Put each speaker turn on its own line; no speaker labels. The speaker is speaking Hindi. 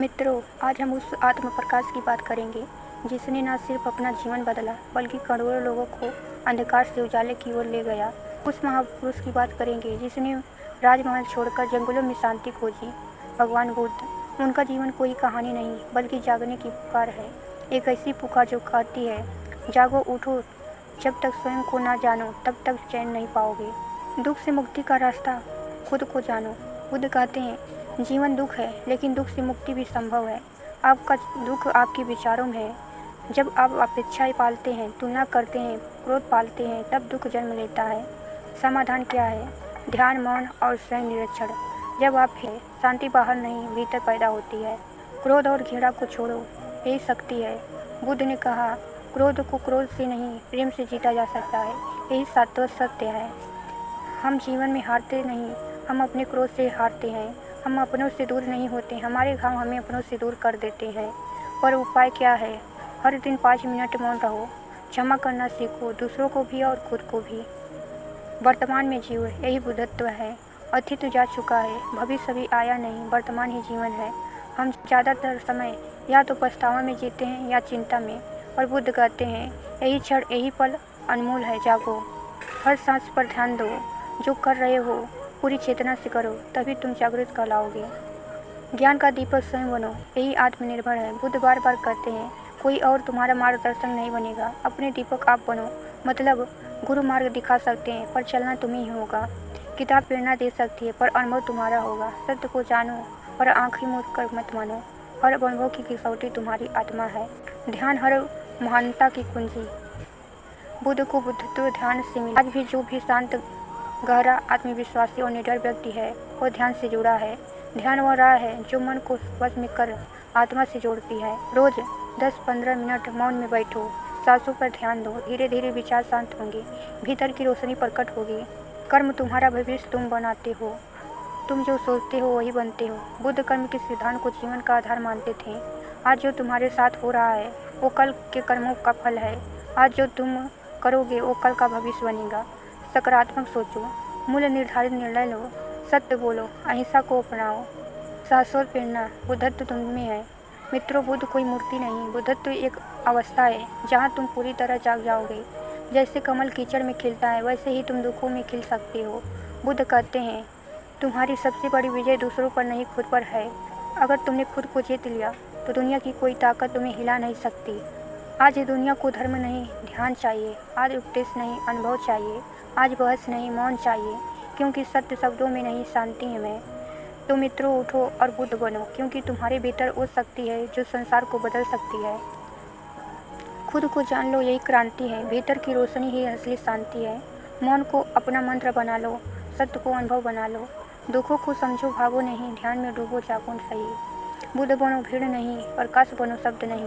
मित्रों, आज हम उस आत्मप्रकाश की बात करेंगे जिसने न सिर्फ अपना जीवन बदला बल्कि करोड़ों लोगों को अंधकार से उजाले की ओर ले गया। उस महापुरुष की बात करेंगे जिसने राजमहल छोड़कर जंगलों में शांति खोजी, भगवान बुद्ध। उनका जीवन कोई कहानी नहीं बल्कि जागने की पुकार है। एक ऐसी पुकार जो कहती है, जागो उठो, जब तक स्वयं को ना जानो तब तक चैन नहीं पाओगे। दुख से मुक्ति का रास्ता खुद को जानो। बुद्ध कहते हैं, जीवन दुख है लेकिन दुख से मुक्ति भी संभव है। आपका दुख आपके विचारों में है। जब आप अपेक्षाएं पालते हैं, तुलना करते हैं, क्रोध पालते हैं, तब दुख जन्म लेता है। समाधान क्या है? ध्यान, मौन और स्वयं निरीक्षण। जब आप हैं, शांति बाहर नहीं भीतर पैदा होती है। क्रोध और घृणा को छोड़ो, यही शक्ति है। बुद्ध ने कहा, क्रोध को क्रोध से नहीं प्रेम से जीता जा सकता है। यही शाश्वत सत्य है। हम जीवन में हारते नहीं, हम अपने क्रोध से हारते हैं। हम अपनों से दूर नहीं होते, हमारे घाव हमें अपनों से दूर कर देते हैं। पर उपाय क्या है? हर दिन 5 मिनट मौन रहो, क्षमा करना सीखो, दूसरों को भी और खुद को भी। वर्तमान में जियो, यही बुद्धत्व है। अतीत जा चुका है, भविष्य अभी आया नहीं, वर्तमान ही जीवन है। हम ज़्यादातर समय या तो पछतावा में जीते हैं या चिंता में। और बुद्ध कहते हैं, यही क्षण, यही पल अनमोल है, जागो। हर सांस पर ध्यान दो, जो कर रहे हो पूरी चेतना से करो, तभी तुम जागृत कहलाओगे। ज्ञान का दीपक स्वयं बनो, यही आत्मनिर्भर है। बुद्ध बार बार कहते हैं, कोई और तुम्हारा मार्गदर्शक नहीं बनेगा, अपने दीपक आप बनो। मतलब गुरु मार्ग दिखा सकते हैं पर चलना तुम्हें ही होगा। किताब प्रेरणा दे सकती है पर अनुभव तुम्हारा होगा। सत्य को जानो और आंखें मूंद कर मत मानो। हर अनुभव की कसौटी तुम्हारी आत्मा है। ध्यान हर महानता की कुंजी। बुद्ध को बुद्धत्व ध्यान से मिला। आज भी जो भी शांत, गहरा, आत्मविश्वासी और निडर व्यक्ति है वो ध्यान से जुड़ा है। ध्यान वह राह है जो मन को वश में कर आत्मा से जोड़ती है। रोज 10-15 मिनट मौन में बैठो, सांसों पर ध्यान दो, धीरे धीरे विचार शांत होंगे, भीतर की रोशनी प्रकट होगी। कर्म तुम्हारा भविष्य तुम बनाते हो, तुम जो सोचते हो वही बनते हो। बुद्ध कर्म के सिद्धांत को जीवन का आधार मानते थे। आज जो तुम्हारे साथ हो रहा है वो कल के कर्मों का फल है। आज जो तुम करोगे वो कल का भविष्य बनेगा। सकारात्मक सोचो, मूल्य निर्धारित निर्णय लो, सत्य बोलो, अहिंसा को अपनाओ। शाश्वत प्रेरणा, बुद्धत्व तुम में है। मित्रों, बुद्ध कोई मूर्ति नहीं, बुद्धत्व एक अवस्था है जहाँ तुम पूरी तरह जाग जाओगे। जैसे कमल कीचड़ में खिलता है वैसे ही तुम दुखों में खिल सकते हो। बुद्ध कहते हैं, तुम्हारी सबसे बड़ी विजय दूसरों पर नहीं खुद पर है। अगर तुमने खुद को जीत लिया तो दुनिया की कोई ताकत तुम्हें हिला नहीं सकती। आज दुनिया को धर्म नहीं ध्यान चाहिए, आज उपदेश नहीं अनुभव चाहिए, आज बहस नहीं मौन चाहिए, क्योंकि सत्य शब्दों में नहीं शांति में। तो मित्रों, उठो और बुद्ध बनो, क्योंकि तुम्हारे भीतर वो शक्ति है जो संसार को बदल सकती है। खुद को जान लो, यही क्रांति है। भीतर की रोशनी ही असली शांति है। मौन को अपना मंत्र बना लो, सत्य को अनुभव बना लो। दुखों को समझो, भागो नहीं, ध्यान में डूबो, जागो सही। बुद्ध बनो, भीड़ नहीं, प्रकाश बनो, शब्द नहीं।